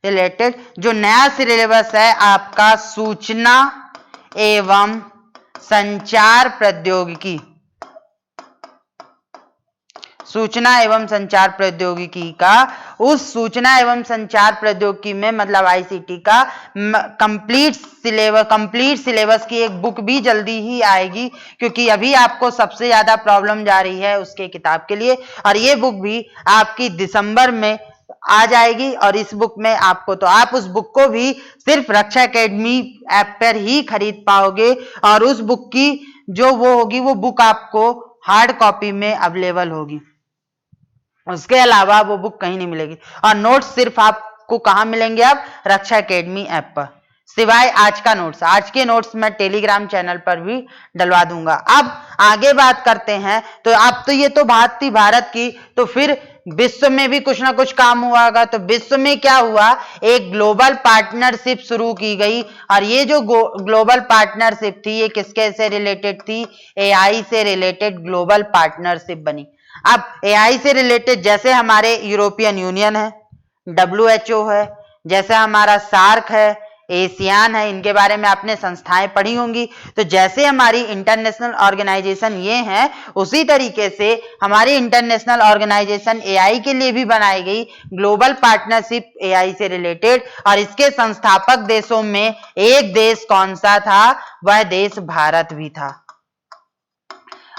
जो नया सिलेबस है आपका सूचना एवं संचार प्रौद्योगिकी, सूचना एवं संचार प्रौद्योगिकी का, उस सूचना एवं संचार प्रौद्योगिकी में मतलब आईसीटी का कंप्लीट सिलेबस की एक बुक भी जल्दी ही आएगी, क्योंकि अभी आपको सबसे ज्यादा प्रॉब्लम जा रही है उसके किताब के लिए, और ये बुक भी आपकी दिसंबर में आ जाएगी। और इस बुक में आपको, तो आप उस बुक को भी सिर्फ रक्षा एकेडमी ऐप पर ही खरीद पाओगे, और उस बुक की जो वो होगी, वो बुक आपको हार्ड कॉपी में अवेलेबल होगी, उसके अलावा वो बुक कहीं नहीं मिलेगी। और नोट्स सिर्फ आपको कहां मिलेंगे? अब रक्षा एकेडमी ऐप पर, सिवाय आज का नोट्स। आज के नोट्स मैं टेलीग्राम चैनल पर भी डलवा दूंगा। अब आगे बात करते हैं, तो अब तो ये तो बात थी भारत की, तो फिर विश्व में भी कुछ ना कुछ काम हुआ होगा। तो विश्व में क्या हुआ? एक ग्लोबल पार्टनरशिप शुरू की गई, और ये जो ग्लोबल पार्टनरशिप थी, ये किसके से रिलेटेड थी? एआई से रिलेटेड ग्लोबल पार्टनरशिप बनी। अब एआई से रिलेटेड जैसे हमारे यूरोपियन यूनियन है, WHO है, जैसे हमारा सार्क है, एशियान है, इनके बारे में आपने संस्थाएं पढ़ी होंगी। तो जैसे हमारी इंटरनेशनल ऑर्गेनाइजेशन ये हैं, उसी तरीके से हमारी इंटरनेशनल ऑर्गेनाइजेशन एआई के लिए भी बनाई गई, ग्लोबल पार्टनरशिप एआई से रिलेटेड। और इसके संस्थापक देशों में एक देश कौन सा था? वह देश भारत भी था।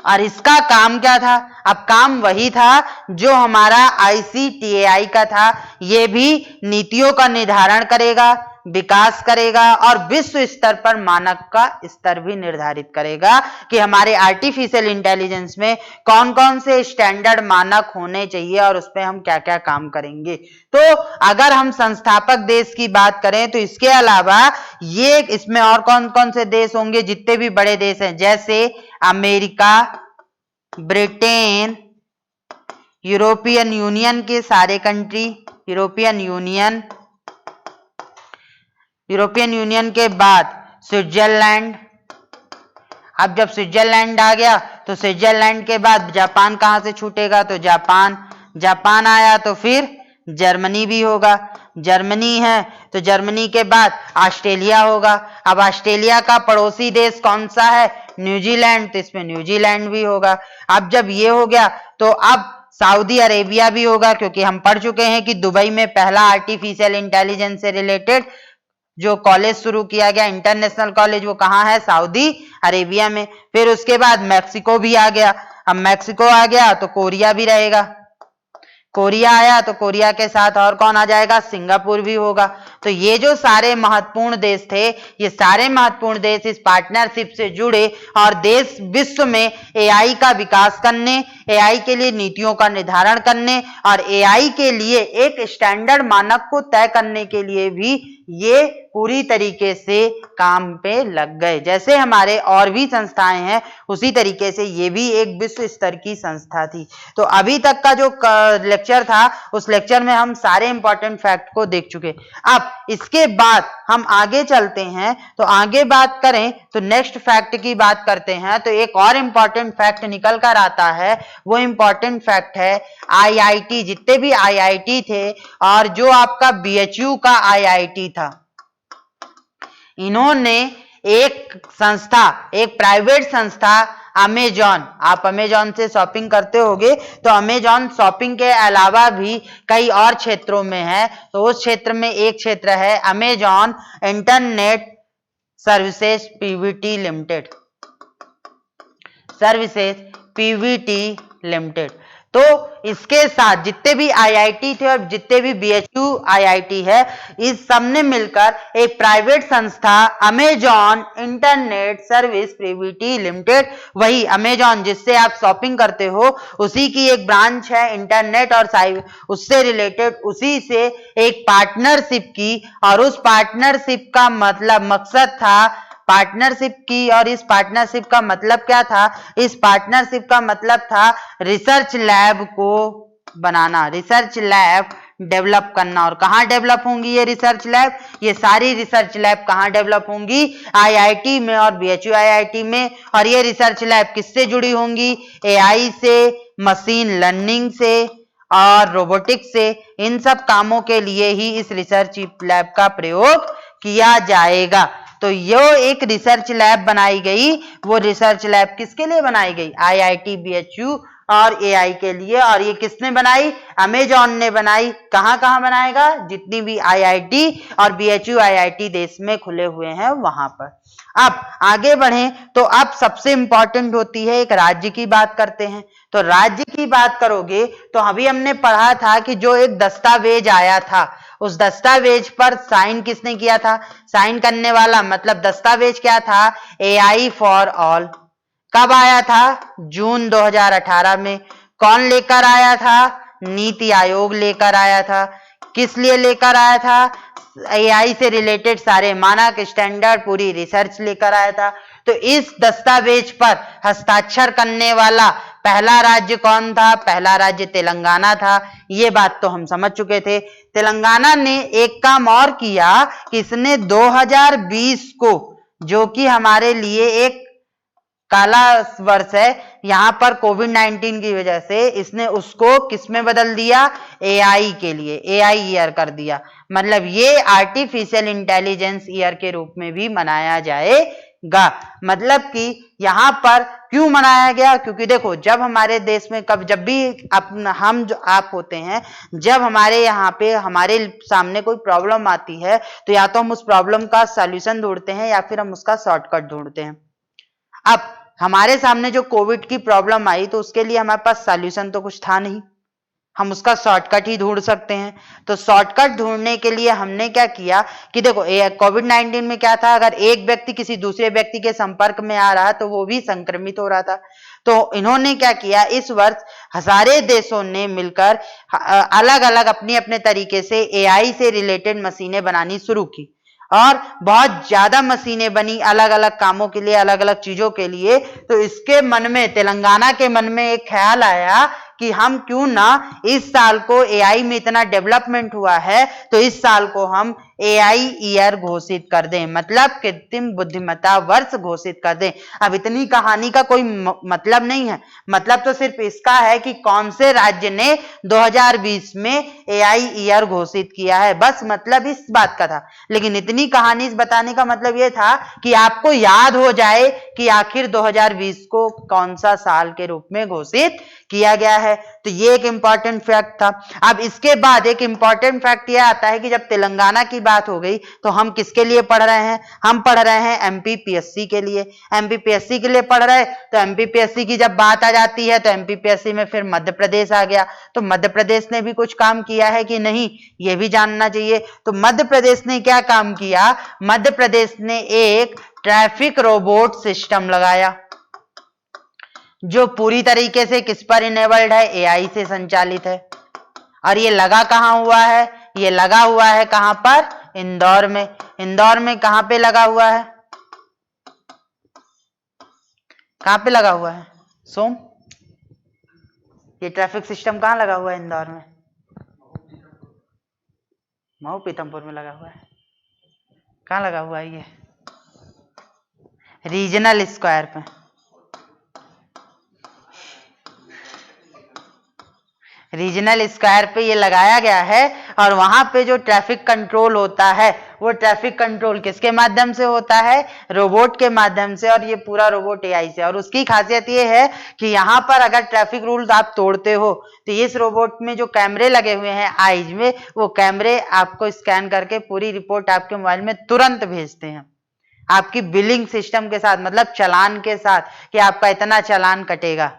और इसका काम क्या था? अब काम वही था जो हमारा ICTAI का था। ये भी नीतियों का निर्धारण करेगा, विकास करेगा और विश्व स्तर पर मानक का स्तर भी निर्धारित करेगा कि हमारे आर्टिफिशियल इंटेलिजेंस में कौन कौन से स्टैंडर्ड मानक होने चाहिए और उस पर हम क्या क्या काम करेंगे। तो अगर हम संस्थापक देश की बात करें, तो इसके अलावा ये इसमें और कौन कौन से देश होंगे? जितने भी बड़े देश हैं, जैसे अमेरिका, ब्रिटेन, यूरोपियन यूनियन के सारे कंट्री, यूरोपियन यूनियन के बाद स्विट्जरलैंड। अब जब स्विट्जरलैंड आ गया, तो स्विट्जरलैंड के बाद जापान कहां से छूटेगा? तो जापान आया, तो फिर जर्मनी भी होगा। जर्मनी है तो जर्मनी के बाद ऑस्ट्रेलिया होगा। अब ऑस्ट्रेलिया का पड़ोसी देश कौन सा है? न्यूजीलैंड, तो इसमें न्यूजीलैंड भी होगा। अब जब ये हो गया, तो अब सऊदी अरेबिया भी होगा, क्योंकि हम पढ़ चुके हैं कि दुबई में पहला आर्टिफिशियल इंटेलिजेंस से रिलेटेड जो कॉलेज शुरू किया गया, इंटरनेशनल कॉलेज, वो कहाँ है? सऊदी अरेबिया में। फिर उसके बाद मैक्सिको भी आ गया। अब मैक्सिको आ गया तो कोरिया भी रहेगा। कोरिया आया तो कोरिया के साथ और कौन आ जाएगा? सिंगापुर भी होगा। तो ये जो सारे महत्वपूर्ण देश थे, ये सारे महत्वपूर्ण देश इस पार्टनरशिप से जुड़े और देश विश्व में एआई का विकास करने, एआई के लिए नीतियों का निर्धारण करने और एआई के लिए एक स्टैंडर्ड मानक को तय करने के लिए भी ये पूरी तरीके से काम पे लग गए। जैसे हमारे और भी संस्थाएं हैं, उसी तरीके से ये भी एक विश्व स्तर की संस्था थी। तो अभी तक का जो लेक्चर था, उस लेक्चर में हम सारे इंपॉर्टेंट फैक्ट को देख चुके। अब अब इसके बाद हम आगे चलते हैं, तो आगे बात करें तो नेक्स्ट फैक्ट की बात करते हैं, तो एक और इंपॉर्टेंट फैक्ट निकल कर आता है। वो इंपॉर्टेंट फैक्ट है आईआईटी, जितने भी आईआईटी थे और जो आपका बीएचयू का आईआईटी था, इन्होंने एक संस्था, एक प्राइवेट संस्था अमेजॉन, आप अमेजॉन से शॉपिंग करते होगे, तो अमेजॉन शॉपिंग के अलावा भी कई और क्षेत्रों में है, तो उस क्षेत्र में एक क्षेत्र है Amazon internet services Pvt limited, services Pvt limited. तो इसके साथ जितने भी आईआईटी थे और जितने भी बीएचयू आईआईटी है, इस सब ने मिलकर एक प्राइवेट संस्था Amazon internet service Pvt limited, वही अमेजॉन जिससे आप शॉपिंग करते हो, उसी की एक ब्रांच है इंटरनेट और उससे रिलेटेड उसी से एक पार्टनरशिप की, और उस पार्टनरशिप का मतलब मकसद था पार्टनरशिप की, और इस पार्टनरशिप का मतलब क्या था? इस पार्टनरशिप का मतलब था रिसर्च लैब को बनाना, रिसर्च लैब डेवलप करना। और कहां डेवलप होंगी ये रिसर्च लैब? ये सारी रिसर्च लैब कहां डेवलप होंगी? आईआईटी में और बीएचयू आईआईटी में। और ये रिसर्च लैब किससे जुड़ी होंगी? एआई से, मशीन लर्निंग से और रोबोटिक्स से। इन सब कामों के लिए ही इस रिसर्च लैब का प्रयोग किया जाएगा। तो ये एक रिसर्च लैब बनाई गई। वो रिसर्च लैब किसके लिए बनाई गई? आईआईटी, बीएचयू और एआई के लिए। और ये किसने बनाई? अमेजॉन ने बनाई। कहां कहां बनाएगा? जितनी भी आईआईटी और बीएचयू आईआईटी देश में खुले हुए हैं वहां पर। अब आगे बढ़ें तो अब सबसे इंपॉर्टेंट होती है एक राज्य की बात करते हैं। तो राज्य की बात करोगे तो अभी हमने पढ़ा था कि जो एक दस्तावेज आया था, उस दस्तावेज पर साइन किसने किया था? साइन करने वाला मतलब दस्तावेज क्या था? AI for all. कब आया था? जून 2018 में। कौन लेकर आया था? नीति आयोग लेकर आया था। किस लिए लेकर आया था? एआई से रिलेटेड सारे मानक, स्टैंडर्ड, पूरी रिसर्च लेकर आया था। तो इस दस्तावेज पर हस्ताक्षर करने वाला पहला राज्य कौन था? पहला राज्य तेलंगाना था। ये बात तो हम समझ चुके थे। तेलंगाना ने एक काम और किया कि इसने 2020 को, जो कि हमारे लिए एक काला वर्ष है, यहां पर कोविड-19 की वजह से इसने उसको किस में बदल दिया? एआई के लिए, एआई ईयर कर दिया। मतलब ये आर्टिफिशियल इंटेलिजेंस ईयर के रूप में भी मनाया जाएगा। मतलब कि यहां पर क्यों मनाया गया? क्योंकि देखो, जब हमारे देश में जब भी हम जो आप होते हैं, जब हमारे यहाँ पे हमारे सामने कोई प्रॉब्लम आती है, तो या तो हम उस प्रॉब्लम का सॉल्यूशन ढूंढते हैं या फिर हम उसका शॉर्टकट ढूंढते हैं। अब हमारे सामने जो कोविड की प्रॉब्लम आई, तो उसके लिए हमारे पास सॉल्यूशन तो कुछ था नहीं, हम उसका शॉर्टकट ही ढूंढ सकते हैं। तो शॉर्टकट ढूंढने के लिए हमने क्या किया कि देखो, कोविड-19 में क्या था? अगर एक व्यक्ति किसी दूसरे व्यक्ति के संपर्क में आ रहा तो वो भी संक्रमित हो रहा था। तो इन्होंने क्या किया, इस वर्ष सारे देशों ने मिलकर अलग अलग अपने अपने तरीके से एआई से रिलेटेड मशीनें बनानी शुरू की, और बहुत ज्यादा मशीनें बनी अलग अलग कामों के लिए, अलग अलग चीजों के लिए। तो इसके मन में, तेलंगाना के मन में एक ख्याल आया कि हम क्यों ना इस साल को, एआई में इतना डेवलपमेंट हुआ है तो इस साल को हम एआई ईयर घोषित कर दें, मतलब कृत्रिम बुद्धिमत्ता वर्ष घोषित कर दें। अब इतनी कहानी का कोई मतलब नहीं है, मतलब तो सिर्फ इसका है कि कौन से राज्य ने 2020 में एआई ईयर घोषित किया है, बस मतलब इस बात का था। लेकिन इतनी कहानी बताने का मतलब यह था कि आपको याद हो जाए कि आखिर 2020 को कौन सा साल के रूप में घोषित किया गया है। तो ये एक इंपॉर्टेंट फैक्ट था। अब इसके बाद एक इंपॉर्टेंट फैक्ट यह आता है कि जब तेलंगाना की बात हो गई तो हम किसके लिए पढ़ रहे हैं? हम पढ़ रहे हैं एमपीपीएससी के लिए। एमपीपीएससी के लिए पढ़ रहे, तो एमपीपीएससी की जब बात आ जाती है तो एमपीपीएससी में फिर मध्य प्रदेश आ गया। तो मध्य प्रदेश ने भी कुछ काम किया है कि नहीं, ये भी जानना चाहिए। तो मध्य प्रदेश ने क्या काम किया? मध्य प्रदेश ने एक ट्रैफिक रोबोट सिस्टम लगाया, जो पूरी तरीके से किस पर इनेबल्ड है? एआई से संचालित है। और ये लगा कहां हुआ है? ये लगा हुआ है कहां पर? इंदौर में। इंदौर में कहां पे लगा हुआ है? कहां पे लगा हुआ है सोम? ये ट्रैफिक सिस्टम कहां लगा हुआ है? इंदौर में। मऊ पीतमपुर में लगा हुआ है। कहाँ लगा हुआ है ये? रीजनल स्क्वायर पे। रीजनल स्क्वायर पे ये लगाया गया है और वहां पे जो ट्रैफिक कंट्रोल होता है वो ट्रैफिक कंट्रोल किसके माध्यम से होता है? रोबोट के माध्यम से। और ये पूरा रोबोट एआई से। और उसकी खासियत ये है कि यहाँ पर अगर ट्रैफिक रूल्स आप तोड़ते हो तो इस रोबोट में जो कैमरे लगे हुए हैं आईज में, वो कैमरे आपको स्कैन करके पूरी रिपोर्ट आपके मोबाइल में तुरंत भेजते हैं, आपकी बिलिंग सिस्टम के साथ, मतलब चालान के साथ कि आपका इतना चालान कटेगा।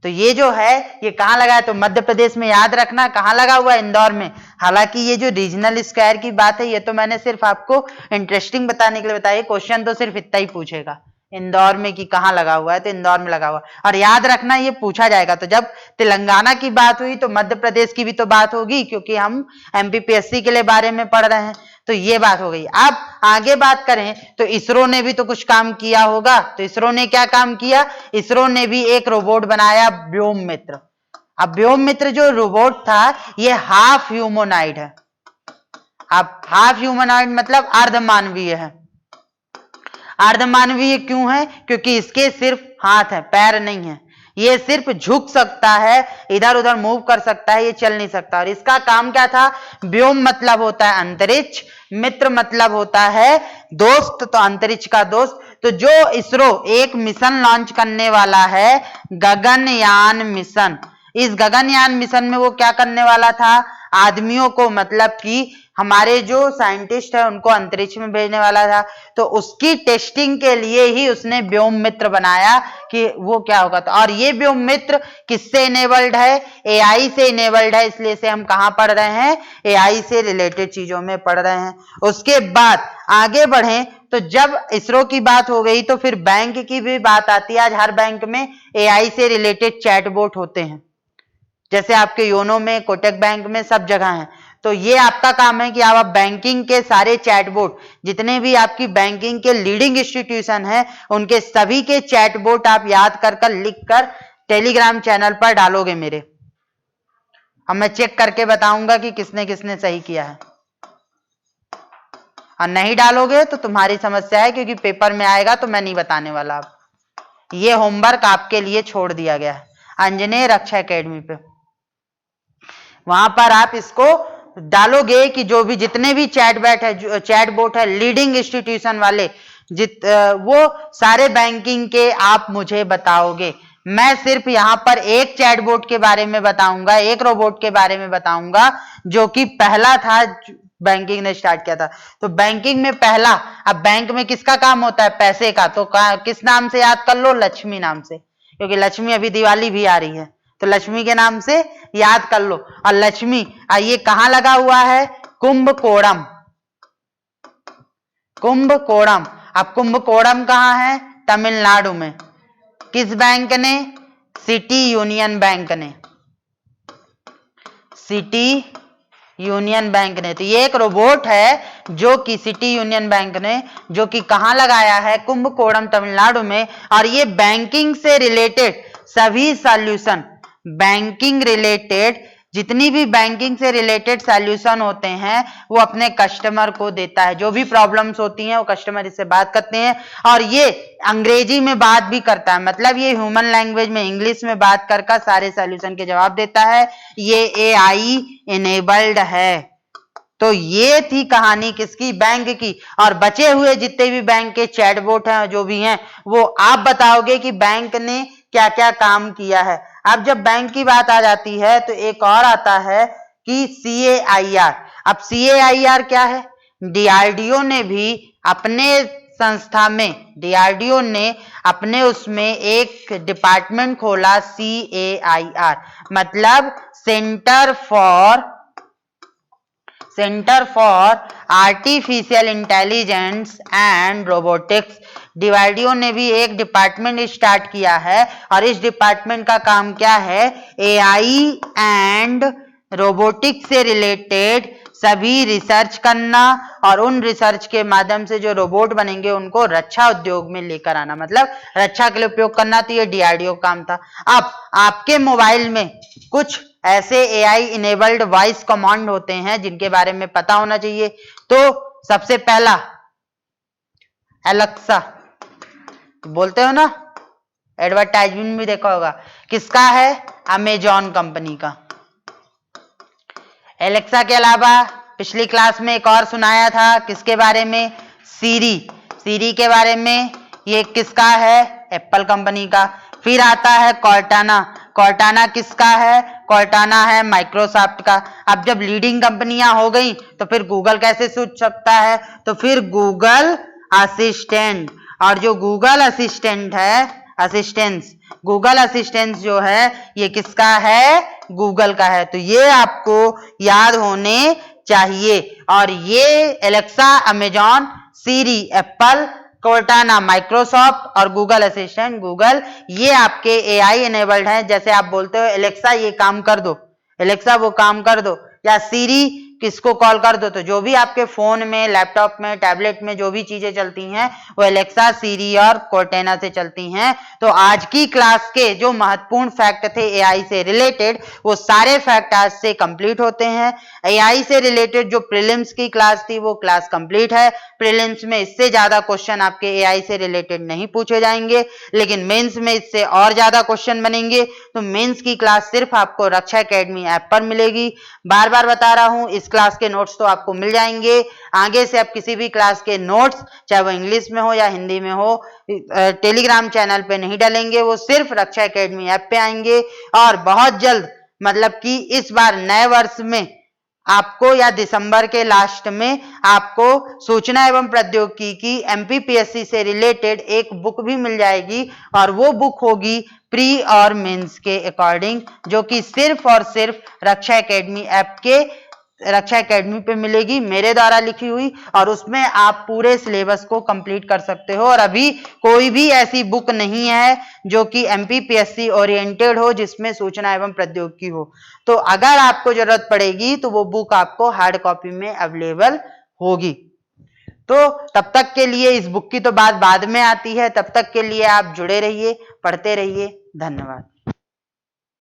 तो ये जो है ये कहाँ लगा है? तो मध्य प्रदेश में। याद रखना कहाँ लगा हुआ है? इंदौर में। हालांकि ये जो रीजनल स्क्वायर की बात है ये तो मैंने सिर्फ आपको इंटरेस्टिंग बताने के लिए बताया। क्वेश्चन तो सिर्फ इतना ही पूछेगा इंदौर में कि कहाँ लगा हुआ है, तो इंदौर में लगा हुआ। और याद रखना ये पूछा जाएगा। तो जब तेलंगाना की बात हुई तो मध्य प्रदेश की भी तो बात होगी, क्योंकि हम एमपीपीएससी के लिए बारे में पढ़ रहे हैं। तो ये बात हो गई। अब आगे बात करें तो इसरो ने भी तो कुछ काम किया होगा। तो इसरो ने क्या काम किया? इसरो ने भी एक रोबोट बनाया, व्योममित्र। अब व्योममित्र जो रोबोट था ये हाफ ह्यूमनॉइड है। अब हाफ ह्यूमनॉइड मतलब अर्धमानवीय है। अर्धमानवीय क्यों है? क्योंकि इसके सिर्फ हाथ है, पैर नहीं है। ये सिर्फ झुक सकता है, इधर उधर मूव कर सकता है, ये चल नहीं सकता। और इसका काम क्या था? व्योम मतलब होता है अंतरिक्ष, मित्र मतलब होता है दोस्त, तो अंतरिक्ष का दोस्त। तो जो इसरो एक मिशन लॉन्च करने वाला है, गगनयान मिशन, इस गगनयान मिशन में वो क्या करने वाला था? आदमियों को, मतलब कि हमारे जो साइंटिस्ट है उनको अंतरिक्ष में भेजने वाला था। तो उसकी टेस्टिंग के लिए ही उसने व्योममित्र बनाया कि वो क्या होगा। तो और ये व्योममित्र किससे इनेबल्ड है? एआई से इनेबल्ड है। इसलिए से हम कहाँ पढ़ रहे हैं? एआई से रिलेटेड चीजों में पढ़ रहे हैं। उसके बाद आगे बढ़ें तो जब इसरो की बात हो गई तो फिर बैंक की भी बात आती है। आज हर बैंक में एआई से रिलेटेड चैटबॉट होते हैं, जैसे आपके योनो में, कोटक बैंक में, सब जगह है। तो ये आपका काम है कि आप बैंकिंग के सारे चैटबॉट, जितने भी आपकी बैंकिंग के लीडिंग इंस्टीट्यूशन है, उनके सभी के चैटबॉट आप याद कर लिख कर टेलीग्राम चैनल पर डालोगे मेरे। अब मैं चेक करके बताऊंगा कि किसने किसने सही किया है। और नहीं डालोगे तो तुम्हारी समस्या है, क्योंकि पेपर में आएगा तो मैं नहीं बताने वाला। अब ये होमवर्क आपके लिए छोड़ दिया गया है अंजनेय रक्षा एकेडमी पे। वहां पर आप इसको डालोगे कि जो भी जितने भी चैटबॉट है लीडिंग इंस्टीट्यूशन वाले, वो सारे बैंकिंग के आप मुझे बताओगे। मैं सिर्फ यहां पर एक चैटबॉट के बारे में बताऊंगा, एक रोबोट के बारे में बताऊंगा जो कि पहला था, बैंकिंग ने स्टार्ट किया था। तो बैंकिंग में पहला, अब बैंक में किसका काम होता है? पैसे का। तो किस नाम से याद कर लो? लक्ष्मी नाम से, क्योंकि लक्ष्मी अभी दिवाली भी आ रही है तो लक्ष्मी के नाम से याद कर लो। और लक्ष्मी ये कहां लगा हुआ है? कुंभकोणम। कुंभकोणम। अब कुंभकोणम कहां है? तमिलनाडु में। किस बैंक ने? सिटी यूनियन बैंक ने। सिटी यूनियन बैंक ने। तो ये एक रोबोट है जो कि सिटी यूनियन बैंक ने, जो कि कहां लगाया है? कुंभकोणम, तमिलनाडु में। और ये बैंकिंग से रिलेटेड सभी सॉल्यूशन, बैंकिंग रिलेटेड जितनी भी बैंकिंग से रिलेटेड सॉल्यूशन होते हैं वो अपने कस्टमर को देता है। जो भी प्रॉब्लम्स होती हैं वो कस्टमर इससे बात करते हैं। और ये अंग्रेजी में बात भी करता है, मतलब ये ह्यूमन लैंग्वेज में, इंग्लिश में बात कर सारे सॉल्यूशन के जवाब देता है। ये एआई इनेबल्ड है। तो ये थी कहानी किसकी? बैंक की। और बचे हुए जितने भी बैंक के चैटबॉट हैं जो भी हैं, वो आप बताओगे कि बैंक ने क्या क्या काम किया है। अब जब बैंक की बात आ जाती है तो एक और आता है कि CAIR। अब CAIR क्या है? डीआरडीओ ने भी अपने संस्था में, डीआरडीओ ने अपने उसमें एक डिपार्टमेंट खोला, CAIR मतलब centre for artificial intelligence and robotics. DRDO ने भी एक डिपार्टमेंट स्टार्ट किया है। और इस डिपार्टमेंट का काम क्या है? एआई एंड रोबोटिक्स से रिलेटेड सभी रिसर्च करना और उन रिसर्च के माध्यम से जो रोबोट बनेंगे उनको रक्षा उद्योग में लेकर आना, मतलब रक्षा के लिए उपयोग करना। तो ये डीआरडीओ काम था। अब आपके मोबाइल में कुछ ऐसे एआई इनेबल्ड वॉइस कमांड होते हैं जिनके बारे में पता होना चाहिए। तो सबसे पहला एलेक्सा, बोलते हो ना, एडवर्टाइजमेंट भी देखा होगा, किसका है? अमेजॉन कंपनी का। एलेक्सा के अलावा पिछली क्लास में एक और सुनाया था, किसके बारे में? सीरी। सीरी के बारे में, ये किसका है? एप्पल कंपनी का। फिर आता है कॉर्टाना। कॉर्टाना किसका है? कॉर्टाना है माइक्रोसॉफ्ट का। अब जब लीडिंग कंपनियां हो गई तो फिर गूगल कैसे सोच सकता है? तो फिर गूगल असिस्टेंट। और जो गूगल असिस्टेंट है, असिस्टेंस, गूगल असिस्टेंस जो है ये किसका है? गूगल का है। तो ये आपको याद होने चाहिए। और ये एलेक्सा अमेजॉन, सीरी एप्पल, कोर्टाना माइक्रोसॉफ्ट और गूगल असिस्टेंट गूगल, ये आपके एआई इनेबल्ड हैं। जैसे आप बोलते हो एलेक्सा ये काम कर दो, एलेक्सा वो काम कर दो, या सीरी किसको कॉल कर दो, तो जो भी आपके फोन में, लैपटॉप में, टैबलेट में जो भी चीजें चलती हैं वो एलेक्सा, सीरी और कोर्टेना से चलती हैं। तो आज की क्लास के जो महत्वपूर्ण फैक्ट थे एआई से रिलेटेड, वो सारे फैक्ट आज से कंप्लीट होते हैं। एआई से रिलेटेड जो प्रीलिम्स की क्लास थी वो क्लास कंप्लीट है। प्रीलिम्स में इससे ज्यादा क्वेश्चन आपके एआई से रिलेटेड नहीं पूछे जाएंगे, लेकिन मेंस में इससे और ज्यादा क्वेश्चन बनेंगे। तो मेंस की क्लास सिर्फ आपको रक्षा एकेडमी ऐप पर मिलेगी। बार बार बता रहा हूं, इस क्लास के नोट्स तो आपको मिल जाएंगे। आगे से आप किसी भी क्लास के नोट्स, चाहे वो इंग्लिश में हो या हिंदी में हो, टेलीग्राम चैनल पे नहीं डालेंगे, वो सिर्फ रक्षा एकेडमी ऐप पे आएंगे। और बहुत जल्द, मतलब कि इस बार नए वर्ष में आपको, या दिसंबर के लास्ट में आपको सूचना एवं प्रौद्योगिकी एमपीपीएससी से रिलेटेड एक बुक भी मिल जाएगी। और वो बुक होगी प्री और मेंस के अकॉर्डिंग, जो कि सिर्फ और सिर्फ रक्षा एकेडमी ऐप के, रक्षा एकेडमी पे मिलेगी, मेरे द्वारा लिखी हुई। और उसमें आप पूरे सिलेबस को कंप्लीट कर सकते हो। और अभी कोई भी ऐसी बुक नहीं है जो कि एमपीपीएससी ओरिएंटेड हो, जिसमें सूचना एवं प्रौद्योगिकी हो। तो अगर आपको जरूरत पड़ेगी तो वो बुक आपको हार्ड कॉपी में अवेलेबल होगी। तो तब तक के लिए, इस बुक की तो बात बाद में आती है, तब तक के लिए आप जुड़े रहिए, पढ़ते रहिए। धन्यवाद।